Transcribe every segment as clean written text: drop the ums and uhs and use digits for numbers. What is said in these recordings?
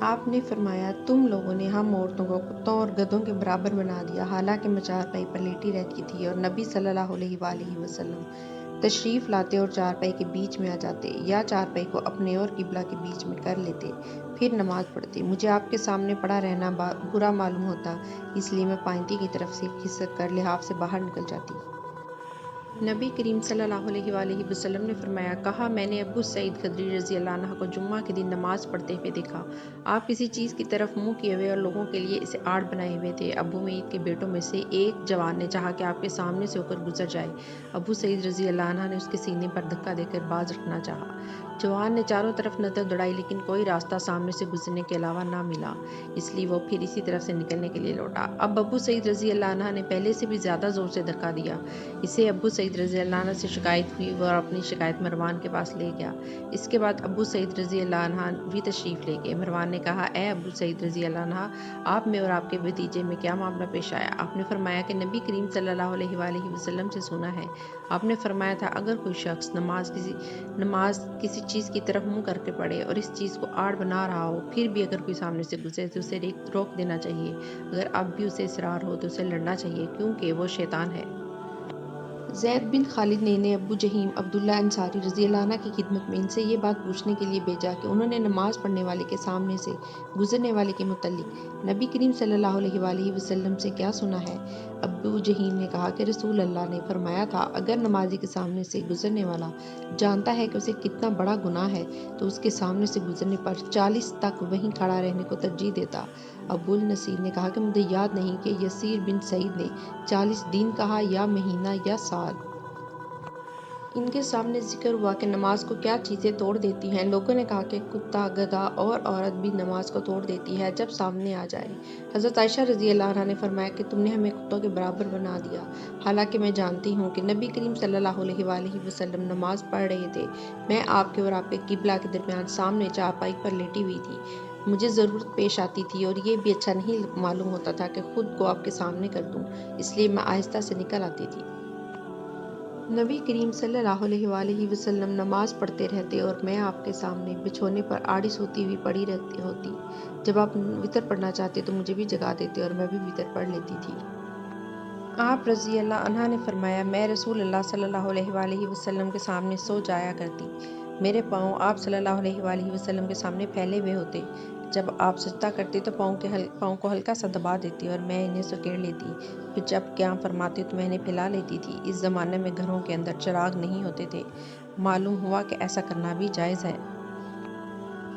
آپ نے فرمایا تم لوگوں نے ہم عورتوں کو کتوں اور گدھوں کے برابر بنا دیا، حالانکہ میں چارپائی پر لیٹی رہتی تھی اور نبی صلی اللہ علیہ وآلہ وسلم تشریف لاتے اور چارپائی کے بیچ میں آ جاتے یا چارپائی کو اپنے اور قبلہ کے بیچ میں کر لیتے، پھر نماز پڑھتے۔ مجھے آپ کے سامنے پڑا رہنا برا معلوم ہوتا، اس لیے میں پائنتی کی طرف سے کھسک کر لحاف سے باہر نکل جاتی۔ نبی کریم صلی اللہ علیہ وآلہ وسلم نے فرمایا، کہا میں نے ابو سعید خدری رضی اللہ عنہ کو جمعہ کے دن نماز پڑھتے ہوئے دیکھا۔ آپ کسی چیز کی طرف منہ کیے ہوئے اور لوگوں کے لیے اسے آڑ بنائے ہوئے تھے۔ ابو معید کے بیٹوں میں سے ایک جوان نے چاہا کہ آپ کے سامنے سے ہو کر گزر جائے۔ ابو سعید رضی اللہ عنہ نے اس کے سینے پر دھکا دے کر باز رکھنا چاہا۔ جوان نے چاروں طرف نظر دوڑائی لیکن کوئی راستہ سامنے سے گزرنے کے علاوہ نہ ملا، اس لیے وہ پھر اسی طرف سے نکلنے کے لیے لوٹا۔ اب ابو سعید رضی اللہ عنہ نے پہلے سے بھی زیادہ زور سے دھکا دیا۔ اسے ابو سعید رضی اللہ عنہ سے شکایت ہوئی، وہ اپنی شکایت مروان کے پاس لے گیا۔ اس کے بعد ابو سعید رضی اللہ عنہ بھی تشریف لے گئے۔ مروان نے کہا، اے ابو سعید رضی اللہ عنہ، آپ میں اور آپ کے بھتیجے میں کیا معاملہ پیش آیا؟ آپ نے فرمایا کہ نبی کریم صلی اللہ علیہ وآلہ وسلم سے سنا ہے، آپ نے فرمایا تھا اگر کوئی شخص نماز کسی چیز کی طرف منہ کر کے پڑھے اور اس چیز کو آڑ بنا رہا ہو، پھر بھی اگر کوئی سامنے سے گزرے تو اسے روک دینا چاہیے۔ اگر اب بھی اسے اصرار ہو تو اسے لڑنا چاہیے، کیونکہ وہ شیطان ہے۔ زید بن خالد نے انہیں ابو جہیم عبداللہ انصاری رضی اللہ عنہ کی خدمت میں ان سے یہ بات پوچھنے کے لیے بھیجا کہ انہوں نے نماز پڑھنے والے کے سامنے سے گزرنے والے کے متعلق نبی کریم صلی اللہ علیہ وآلہ وسلم سے کیا سنا ہے؟ ابو جہیم نے کہا کہ رسول اللہ نے فرمایا تھا، اگر نمازی کے سامنے سے گزرنے والا جانتا ہے کہ اسے کتنا بڑا گناہ ہے تو اس کے سامنے سے گزرنے پر 40 تک وہیں کھڑا رہنے کو ترجیح دیتا۔ ابو النصیر نے کہا کہ مجھے یاد نہیں کہ یسیر بن سعید نے 40 دن کہا یا مہینہ یا سال۔ ان کے سامنے ذکر ہوا کہ نماز کو کیا چیزیں توڑ دیتی ہیں۔ لوگوں نے کہا کہ کتا، گدھا اور عورت بھی نماز کو توڑ دیتی ہے جب سامنے آ جائے۔ حضرت عائشہ رضی اللہ عنہا نے فرمایا کہ تم نے ہمیں کتوں کے برابر بنا دیا، حالانکہ میں جانتی ہوں کہ نبی کریم صلی اللہ علیہ وآلہ وسلم نماز پڑھ رہے تھے، میں آپ کے اور آپ کے قبلہ کے درمیان سامنے چارپائی پر لیٹی ہوئی تھی۔ مجھے ضرورت پیش آتی تھی اور یہ بھی اچھا نہیں معلوم ہوتا تھا کہ خود کو آپ کے سامنے کر دوں، اس لیے میں آہستہ سے نکل آتی تھی۔ نبی کریم صلی اللہ علیہ وآلہ وسلم نماز پڑھتے رہتے اور میں آپ کے سامنے بچھونے پر آڑی سوتی ہوئی پڑی رہتی ہوتی۔ جب آپ وتر پڑھنا چاہتے تو مجھے بھی جگا دیتے اور میں بھی وتر پڑھ لیتی تھی۔ آپ رضی اللہ عنہا نے فرمایا، میں رسول اللہ صلی اللہ علیہ وآلہ وسلم کے سامنے سو جایا کرتی، میرے پاؤں آپ صلی اللہ علیہ وآلہ وسلم کے سامنے پھیلے ہوئے ہوتے۔ جب آپ سجدہ کرتے تو پاؤں کو ہلکا سا دبا دیتی اور میں انہیں سکیڑ لیتی، پھر جب قیام فرماتے تو میں انہیں پھیلا لیتی تھی۔ اس زمانے میں گھروں کے اندر چراغ نہیں ہوتے تھے، معلوم ہوا کہ ایسا کرنا بھی جائز ہے۔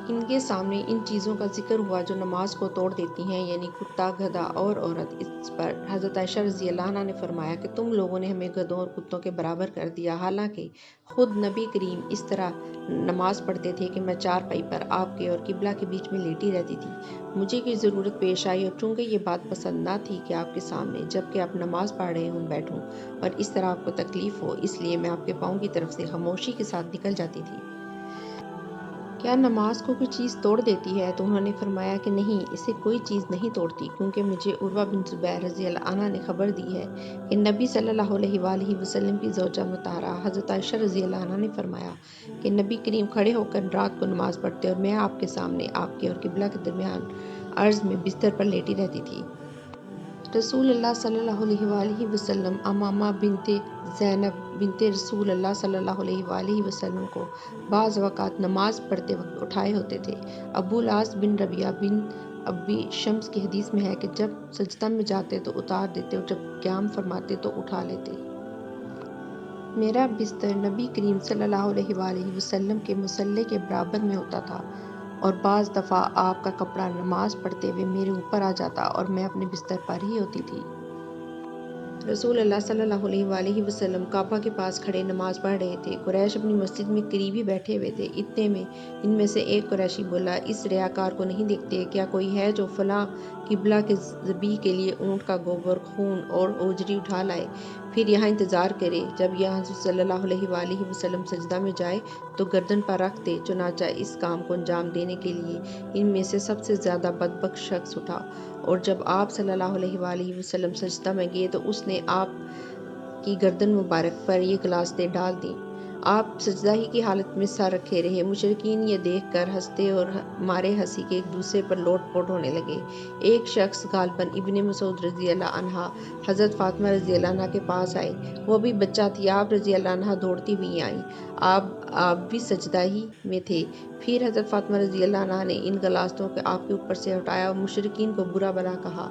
ان کے سامنے ان چیزوں کا ذکر ہوا جو نماز کو توڑ دیتی ہیں، یعنی کتا، گدھا اور عورت۔ اس پر حضرت عائشہ رضی اللہ عنہا نے فرمایا کہ تم لوگوں نے ہمیں گدھوں اور کتوں کے برابر کر دیا، حالانکہ خود نبی کریم اس طرح نماز پڑھتے تھے کہ میں چارپائی پر آپ کے اور قبلہ کے بیچ میں لیٹی رہتی تھی۔ مجھے کوئی ضرورت پیش آئی اور چونکہ یہ بات پسند نہ تھی کہ آپ کے سامنے جبکہ آپ نماز پڑھ رہے ہوں بیٹھوں اور اس طرح آپ کو تکلیف ہو، اس لیے میں آپ کے پاؤں کی طرف سے خاموشی کے ساتھ نکل جاتی تھی۔ کیا نماز کو کوئی چیز توڑ دیتی ہے؟ تو انہوں نے فرمایا کہ نہیں، اسے کوئی چیز نہیں توڑتی، کیونکہ مجھے عروہ بن زبیر رضی اللہ عنہ نے خبر دی ہے کہ نبی صلی اللہ علیہ وآلہ وسلم کی زوجہ مطہرہ حضرت عائشہ رضی اللہ عنہا نے فرمایا کہ نبی کریم کھڑے ہو کر رات کو نماز پڑھتے اور میں آپ کے سامنے آپ کے اور قبلہ کے درمیان عرض میں بستر پر لیٹی رہتی تھی۔ رسول اللہ صلی اللہ علیہ وآلہ وسلم امامہ بنت زینب بنت رسول اللہ صلی اللہ علیہ وآلہ وسلم کو بعض اوقات نماز پڑھتے وقت اٹھائے ہوتے تھے۔ ابو العاص بن ربیعہ بن ابی شمس کی حدیث میں ہے کہ جب سجدہ میں جاتے تو اتار دیتے اور جب قیام فرماتے تو اٹھا لیتے۔ میرا بستر نبی کریم صلی اللہ علیہ وآلہ وسلم کے مصلے کے برابر میں ہوتا تھا اور بعض دفعہ آپ کا کپڑا نماز پڑھتے ہوئے میرے اوپر آ جاتا اور میں اپنے بستر پر ہی ہوتی تھی۔ رسول اللہ صلی اللہ علیہ وآلہ وسلم کعبہ کے پاس کھڑے نماز پڑھ رہے تھے۔ قریش اپنی مسجد میں قریب ہی بیٹھے ہوئے تھے۔ اتنے میں ان میں سے ایک قریشی بولا، اس ریاکار کو نہیں دیکھتے کیا کوئی ہے جو فلاں قبلہ کے ذبیح کے لیے اونٹ کا گوبر، خون اور اوجری اٹھا لائے، پھر یہاں انتظار کرے، جب یہاں حضور صلی اللہ علیہ وآلہ وسلم سجدہ میں جائے تو گردن پر رکھ دے۔ چنانچہ اس کام کو انجام دینے کے لیے ان میں سے سب سے زیادہ بدبخت شخص اٹھا، اور جب آپ صلی اللہ علیہ وآلہ وسلم سجدہ میں گئے تو اس نے آپ کی گردن مبارک پر یہ گلاستے ڈال دیں۔ آپ سجدہ ہی کی حالت میں سر رکھے رہے۔ مشرکین یہ دیکھ کر ہنستے اور مارے ہنسی کے ایک دوسرے پر لوٹ پوٹ ہونے لگے۔ ایک شخص غالباً ابن مسعود رضی اللہ عنہ حضرت فاطمہ رضی اللہ عنہ کے پاس آئے۔ وہ بھی بچہ تھی۔ آپ رضی اللہ عنہ دوڑتی ہوئی آئیں۔ آپ بھی سجدہ ہی میں تھے۔ پھر حضرت فاطمہ رضی اللہ عنہ نے ان غلاظتوں کو آپ کے اوپر سے ہٹایا اور مشرکین کو برا بھلا کہا۔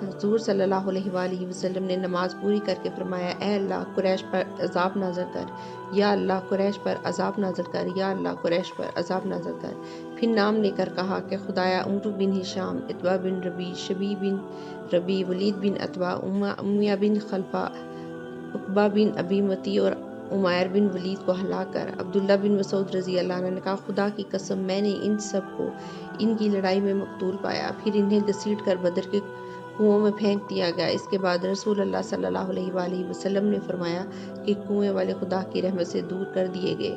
حضور صلی اللہ علیہ وآلہ وسلم نے نماز پوری کر کے فرمایا، اے اللہ قریش پر عذاب نازل کر، یا اللہ قریش پر عذاب نازل کر، یا اللہ قریش پر عذاب نازل کر۔ پھر نام لے کر کہا کہ خدایا عمرو بن ہشام، عتبہ بن ربیع، شیبہ بن ربیع، ولید بن عتبہ، امیہ بن خلفہ، عقبہ بن ابی معیط اور عمیر بن ولید کو ہلاک کر۔ عبداللہ بن مسعود رضی اللہ عنہ نے کہا، خدا کی قسم میں نے ان سب کو ان کی لڑائی میں مقتول پایا۔ پھر انہیں گھسیٹ کر بدر کے کنووں میں پھینک دیا گیا۔ اس کے بعد رسول اللہ صلی اللہ علیہ وآلہ وسلم نے فرمایا کہ کنویں والے خدا کی رحمت سے دور کر دیے گئے۔